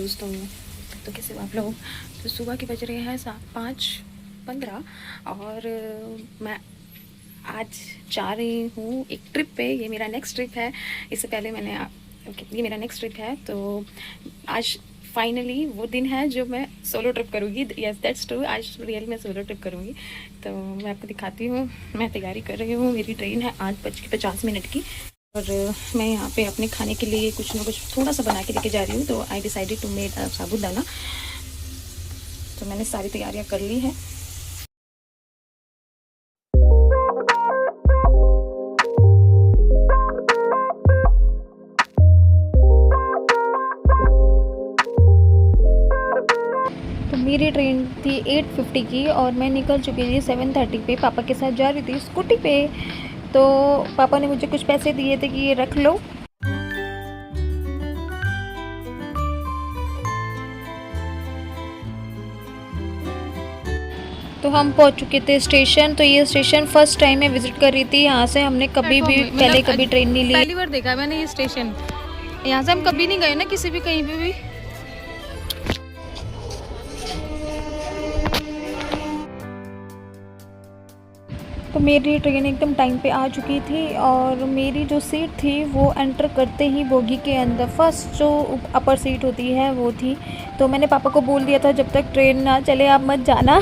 दोस्तों। तो कैसे हो आप लोग? तो सुबह के बज रहे हैं 5:15 और मैं आज जा रही हूँ एक ट्रिप पे। ये मेरा नेक्स्ट ट्रिप है। इससे पहले ये मेरा नेक्स्ट ट्रिप है। तो आज फाइनली वो दिन है जो मैं सोलो ट्रिप करूँगी। यस दैट्स ट्रू, आज रियल में सोलो ट्रिप करूँगी। तो मैं आपको दिखाती हूँ। मैं तैयारी कर रही हूँ। मेरी ट्रेन है 8:50 की और मैं यहाँ पे अपने खाने के लिए कुछ ना कुछ थोड़ा सा बना के लेके जा रही हूँ। तो आई डिसाइडेड टू मेड साबूदाना। तो मैंने सारी तैयारियाँ कर ली हैं। तो मेरी ट्रेन थी 8:50 की और मैं निकल चुकी थी 7:30 पे। पापा के साथ जा रही थी स्कूटी पे। तो पापा ने मुझे कुछ पैसे दिए थे कि ये रख लो। तो हम पहुंच चुके थे स्टेशन। तो ये स्टेशन फर्स्ट टाइम मैं विजिट कर रही थी। यहाँ से हमने कभी भी पहले कभी ट्रेन नहीं ली। पहली बार देखा मैंने ये स्टेशन। यहाँ से हम कभी नहीं गए ना किसी भी कहीं पे भी। तो मेरी ट्रेन एकदम टाइम पे आ चुकी थी और मेरी जो सीट थी वो एंटर करते ही बोगी के अंदर फर्स्ट जो अपर सीट होती है वो थी। तो मैंने पापा को बोल दिया था जब तक ट्रेन ना चले आप मत जाना।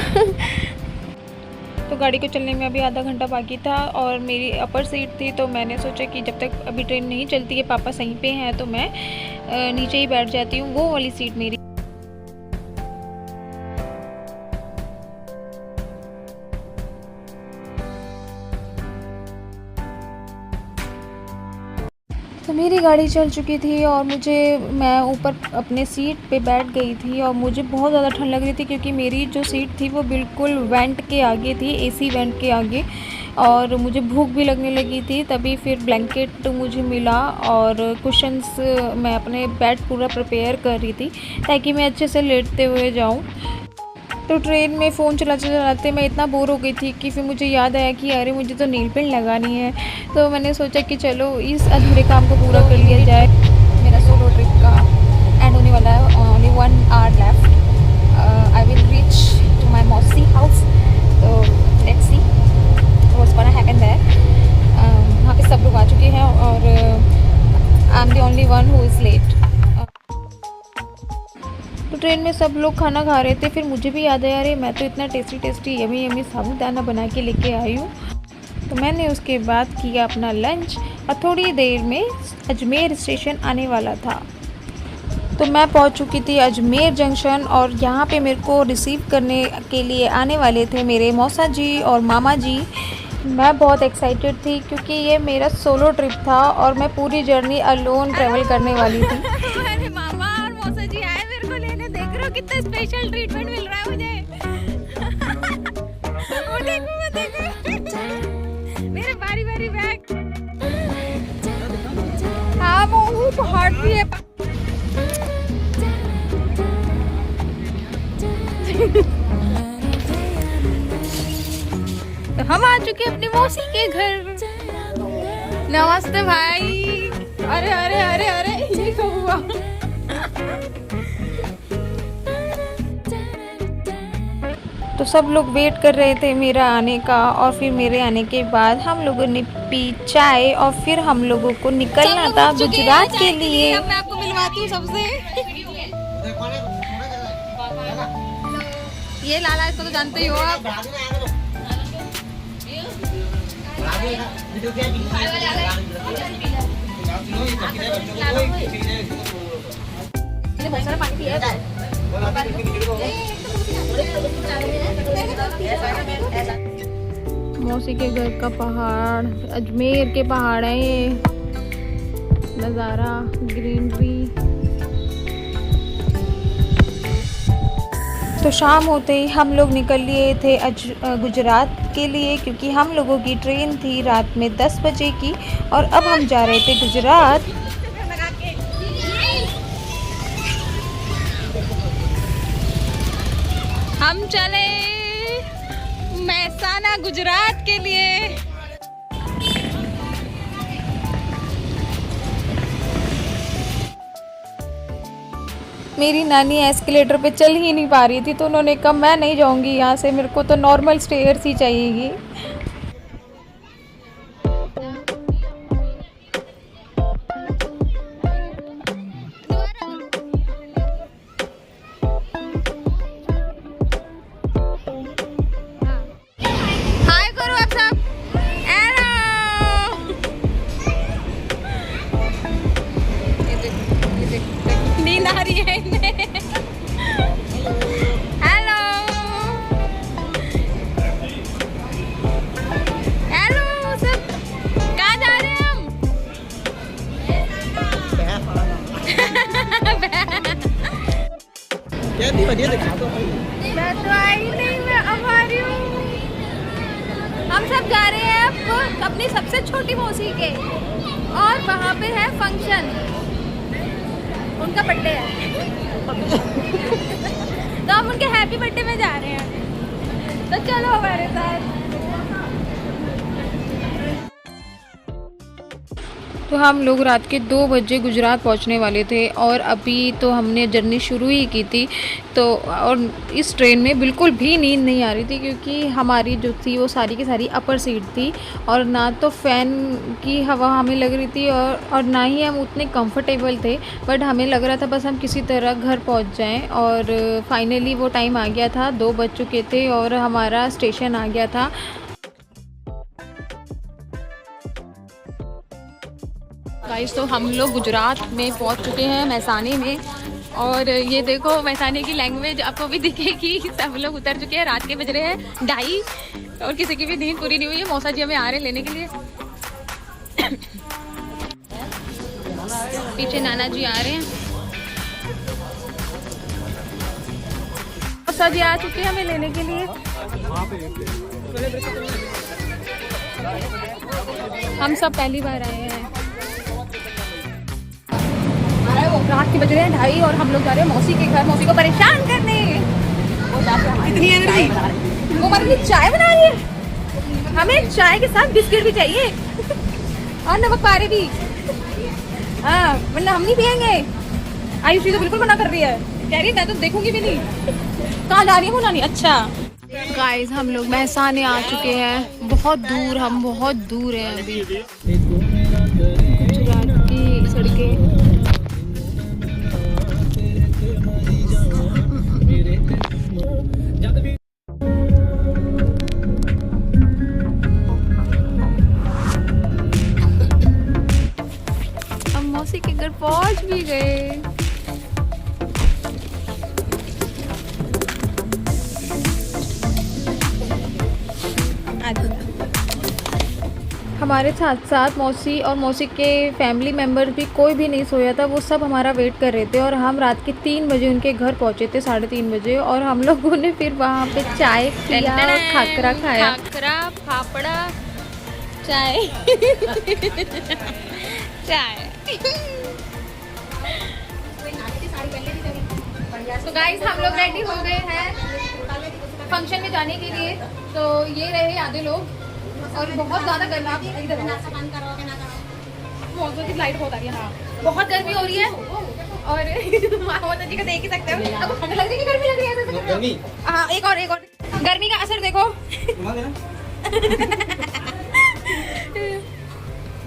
तो गाड़ी को चलने में अभी आधा घंटा बाकी था और मेरी अपर सीट थी। तो मैंने सोचा कि जब तक अभी ट्रेन नहीं चलती है, पापा सहीं पे हैं, तो मैं नीचे ही बैठ जाती हूँ। वो वाली सीट मेरी। तो मेरी गाड़ी चल चुकी थी और मैं ऊपर अपने सीट पे बैठ गई थी और मुझे बहुत ज़्यादा ठंड लग रही थी क्योंकि मेरी जो सीट थी वो बिल्कुल वेंट के आगे थी, एसी वेंट के आगे। और मुझे भूख भी लगने लगी थी। तभी फिर ब्लैंकेट मुझे मिला और कुशन्स मैं अपने बेड पूरा प्रिपेयर कर रही थी ताकि मैं अच्छे से लेटते हुए जाऊँ। तो ट्रेन में फ़ोन चलाते चलाते मैं इतना बोर हो गई थी कि फिर मुझे याद आया कि अरे मुझे तो नेल पेंट लगानी है। तो मैंने सोचा कि चलो इस अधूरे काम को पूरा कर लिया जाए। मेरा सोलो ट्रिप का एंड होने वाला है। Only 1 hour left. I will reach to my मौसी हाउस। तो let's see what's gonna happen there. वहाँ पे सब लोग आ चुके हैं और I am the only one who is late. तो ट्रेन में सब लोग खाना खा रहे थे। फिर मुझे भी याद आया अरे मैं तो इतना टेस्टी यमी यमी साबूदाना बना के लेके आई हूँ। तो मैंने उसके बाद किया अपना लंच और थोड़ी देर में अजमेर स्टेशन आने वाला था। तो मैं पहुँच चुकी थी अजमेर जंक्शन और यहाँ पे मेरे को रिसीव करने के लिए आने वाले थे मेरे मौसा जी और मामा जी। मैं बहुत एक्साइटेड थी क्योंकि ये मेरा सोलो ट्रिप था और मैं पूरी जर्नी अलोन ट्रैवल करने वाली थी। मेरे मामा और मौसा जी आए मेरे को लेने। देख रहे हो कितना स्पेशल ट्रीटमेंट मिल रहा है मुझे। वो देखो मेरे बारी बारी बैग। हाँ वो पहाड़ भी है। तो हम आ चुके अपनी मौसी के घर। नमस्ते भाई। अरे अरे अरे अरे ये क्या हुआ? तो सब लोग वेट कर रहे थे मेरा आने का और फिर मेरे आने के बाद हम लोगों ने पी चाय और फिर हम लोगों को निकलना था गुजरात के लिए। मैं आपको मिलवाती हूँ सबसे। ये लाला, इसको तो जानते ही हो आप। बहुत सारा पानी पिया है। मौसी के घर का पहाड़, अजमेर के पहाड़ है ये। नज़ारा, ग्रीनरी। तो शाम होते ही हम लोग निकल लिए थे गुजरात के लिए क्योंकि हम लोगों की ट्रेन थी रात में 10 बजे की और अब हम जा रहे थे गुजरात। हम चले महसाना गुजरात के लिए। मेरी नानी एस्केलेटर पे चल ही नहीं पा रही थी, तो उन्होंने कहा मैं नहीं जाऊंगी यहाँ से, मेरे को तो नॉर्मल स्टेयर्स ही चाहिएगी। हाय करो आप सब। हेलो। नींद आ रही है इन्हें। हेलो हेलो सब, कहाँ जा रहे हैं हम? मैं तो आई नहीं, मैं अब आ रही हूँ। हम सब जा रहे हैं अब अपनी सबसे छोटी मौसी के, और वहाँ पे है फंक्शन, उनका बर्थडे है। तो हम उनके हैप्पी बर्थडे में जा रहे हैं, तो चलो हमारे साथ। तो हम लोग रात के 2 बजे गुजरात पहुंचने वाले थे, और अभी तो हमने जर्नी शुरू ही की थी। तो और इस ट्रेन में बिल्कुल भी नींद नहीं आ रही थी, क्योंकि हमारी जो थी वो सारी की सारी अपर सीट थी, और ना तो फ़ैन की हवा हमें लग रही थी, और ना ही हम उतने कंफर्टेबल थे। बट हमें लग रहा था बस हम किसी तरह घर पहुंच जाएं, और फाइनली वो टाइम आ गया था, 2 बज चुके थे और हमारा स्टेशन आ गया था। गाइस, तो हम लोग गुजरात में पहुंच चुके हैं, मैसानी में। और ये देखो मैसानी की लैंग्वेज आपको भी दिखेगी। सब लोग उतर चुके हैं, रात के बज रहे हैं 2:30, और किसी की भी नींद पूरी नहीं हुई है। मौसा जी हमें आ रहे हैं लेने के लिए। पीछे नाना जी आ रहे हैं, मौसा जी आ चुके हैं हमें लेने के लिए। हम सब पहली बार आए हैं। रात के बज रहे हैं 2:30 और हम लोग जा रहे हैं मौसी के घर, मौसी को परेशान करने। इतनी एनर्जी, वो हमारे लिए चाय बना रही है। हमें चाय के साथ बिस्किट भी चाहिए और नमक पारे भी। हाँ, वरना हम नहीं पियेंगे। आयुषी तो बिल्कुल मना कर रही है, कह रही है मैं तो देखूंगी भी नहीं। कहाँ जा रही है वो नानी? अच्छा गाइस, हम लोग मैसाने आ चुके हैं। बहुत दूर, हम बहुत दूर हैं अभी। गुजरात की सड़कें। हम मौसी के घर पहुंच भी गए। हमारे साथ साथ मौसी और मौसी के फैमिली मेम्बर भी कोई भी नहीं सोया था, वो सब हमारा वेट कर रहे थे। और हम रात के 3 बजे उनके घर पहुंचे थे, 3:30 बजे। और हम लोगों ने फिर वहाँ पे चाय पिया और खाकरा खाया। खाकरा, फाफड़ा, चाय। चाय। तो गाइस, हम लोग रेडी हो गए हैं फंक्शन में जाने के लिए। तो ये रहे आधे लोग, और बहुत ज़्यादा गर्मी, आप इधर मौसम की लाइट बहुत आ रही है। हाँ, बहुत गर्मी हो रही है, और मौसम जी को देख ही सकते हो। अब ठंड लग रही है, गर्मी लग रही है गर्मी। हाँ, एक और गर्मी का असर देखो।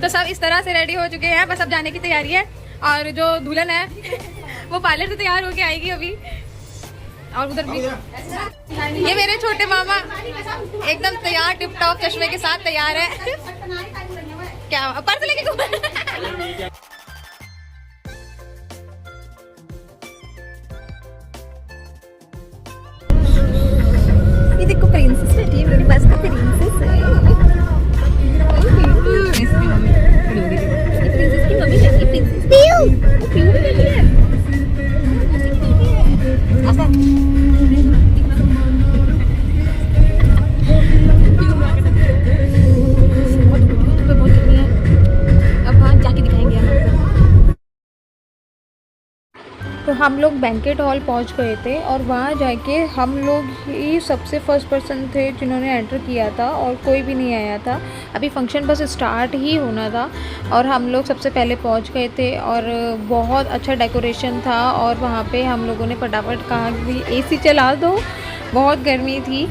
तो सब इस तरह से रेडी हो चुके हैं, बस अब जाने की तैयारी है। और जो दुल्हन है वो पार्लर से तैयार होके आएगी अभी। और उधर भी ये मेरे छोटे मामा एकदम तैयार, टिप टॉप चश्मे के साथ तैयार है। क्या पर्स लेके घूम? ये देखो प्रिंसेस बैठी है, मेरे पास का प्रिंसेस है। प्रिंसेस की मम्मी है, प्रिंसेस पीयू है। तो हम लोग बैंकेट हॉल पहुंच गए थे और वहाँ जाके हम लोग ही सबसे फर्स्ट पर्सन थे जिन्होंने एंटर किया था और कोई भी नहीं आया था। अभी फंक्शन बस स्टार्ट ही होना था और हम लोग सबसे पहले पहुंच गए थे और बहुत अच्छा डेकोरेशन था। और वहाँ पे हम लोगों ने फटाफट कहा कि एसी चला दो, बहुत गर्मी थी।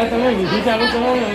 તમે વિધિ ચાલુ કરો ને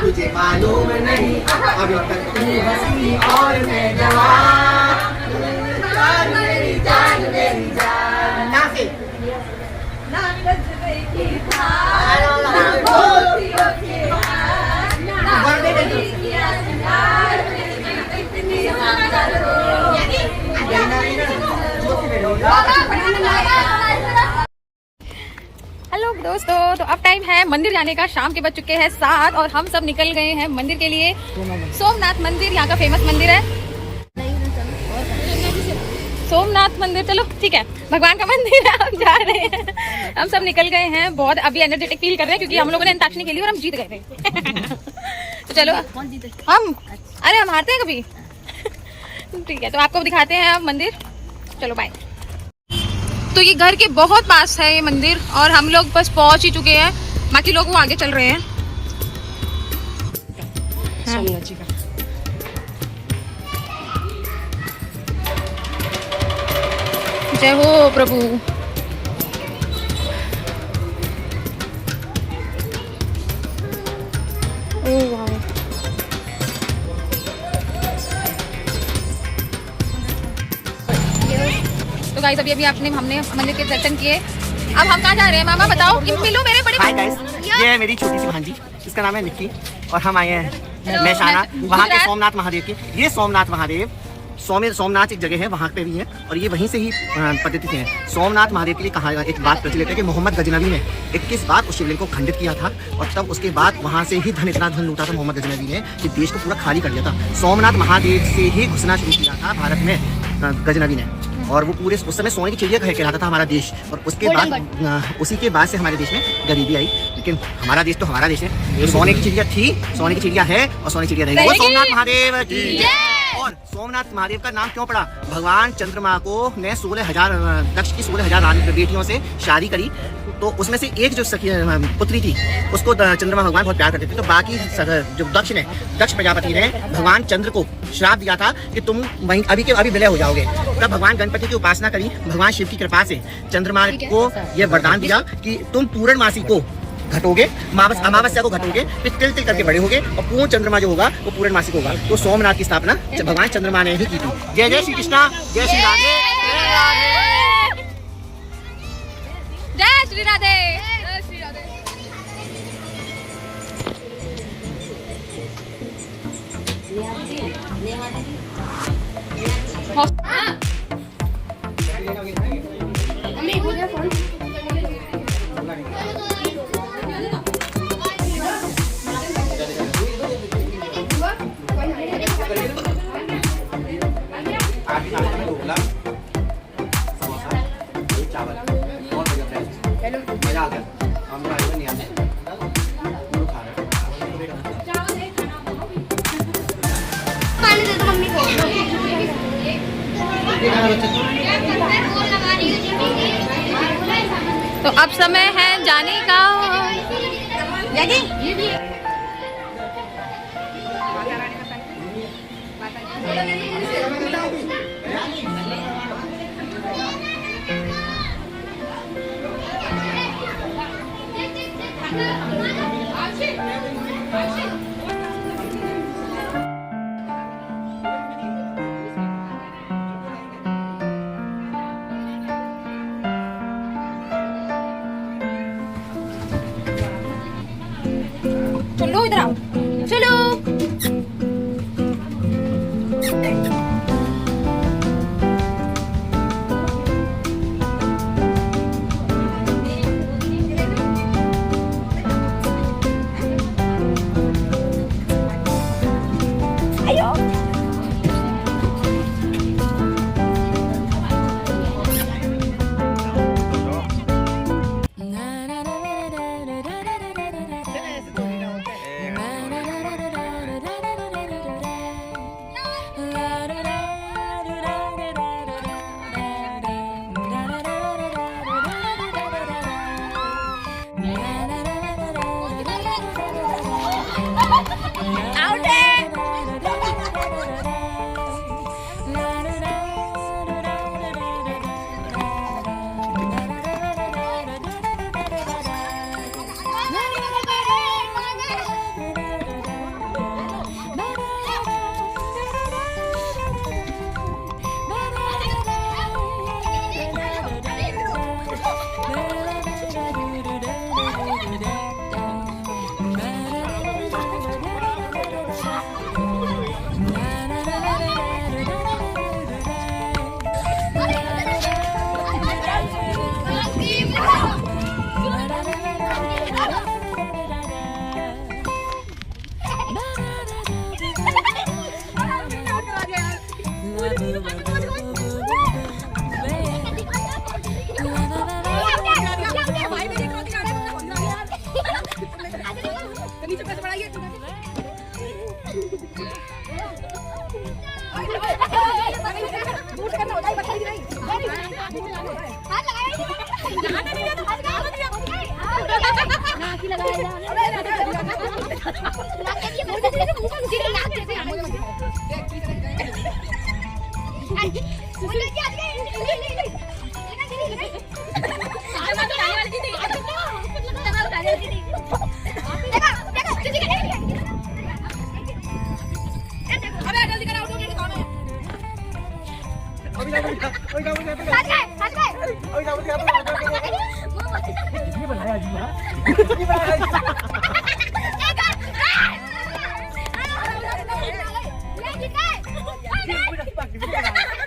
तुझे मालूम नहीं अभी तक तू हंसी और मैं जवान, मेरी जान ना से हेलो दोस्तों, तो अब टाइम है मंदिर जाने का। शाम के बज चुके हैं 7 और हम सब निकल गए हैं मंदिर के लिए। सोमनाथ मंदिर यहाँ का फेमस मंदिर है। सोमनाथ मंदिर, चलो ठीक है, भगवान का मंदिर है, हम जा रहे हैं। हम सब निकल गए हैं, बहुत अभी एनर्जेटिक फील कर रहे हैं क्योंकि हम लोगों ने अंताक्षरी खेली और हम जीत गए थे। तो चलो हम, अरे हम हारते हैं कभी। ठीक है, तो आपको दिखाते हैं अब मंदिर। चलो बाय। तो ये घर के बहुत पास है ये मंदिर और हम लोग बस पहुंच ही चुके हैं। बाकी लोग वो आगे चल रहे हैं। सोमनाथ जी का जय हो प्रभु। तो गाइस अभी हमने मंदिर के दर्शन किए। अब हम कहाँ जा रहे हैं मामा बताओ? मिलो मेरे बड़े। हाय गाइस, ये है मेरी छोटी सी भांजी, इसका नाम है निक्की और हम आए हैं मैसाना वहाँ के सोमनाथ महादेव के। ये सोमनाथ महादेव सोमनाथ एक जगह है, वहाँ पे भी है और ये वहीं से ही पद्धति से है। सोमनाथ महादेव के लिए कहा एक बात प्रचलित है कि मोहम्मद गजनवी ने 21 बार उस शिवलिंग को खंडित किया था और तब उसके बाद वहाँ से ही इतना धन लूटा था मोहम्मद गजनवी ने कि देश को पूरा खाली कर दिया था। सोमनाथ महादेव से ही घुसना शुरू किया था भारत में गजनवी ने, और वो पूरे उस समय सोने की चिड़िया कहलाता था हमारा देश। और उसके बाद उसी के बाद से हमारे देश में गरीबी आई, लेकिन हमारा देश तो हमारा देश है। सोने की चिड़िया थी, सोने की चिड़िया है और सोने की चिड़िया रहेगी। सोमनाथ महादेव की जय। और सोमनाथ महादेव का नाम क्यों पड़ा? भगवान चंद्रमा को ने 16,000 दक्ष की 16,000 बेटियों से शादी करी, तो उसमें से एक जो सखी पुत्री थी उसको चंद्रमा भगवान बहुत प्यार करते थे। तो बाकी जो दक्ष प्रजापति ने भगवान चंद्र को श्राप दिया था कि तुम वहीं अभी के अभी विलय हो जाओगे। तब भगवान गणपति की उपासना करी, भगवान शिव की कृपा से चंद्रमा को यह वरदान दिया कि तुम पूर्णमासी को घटोगे, अमावस्या को घटोगे, फिर तिल तिल करके बड़े होगे और पूर्ण चंद्रमा जो होगा वो पूर्णमासी होगा। तो सोमनाथ की स्थापना भगवान चंद्रमा ने ही की थी। जय जय श्री कृष्णा, जय श्री राधे, जय श्री राधे, जय श्री राधे। तो अब समय है जाने का। चलो इधर आओ, चलो। अभी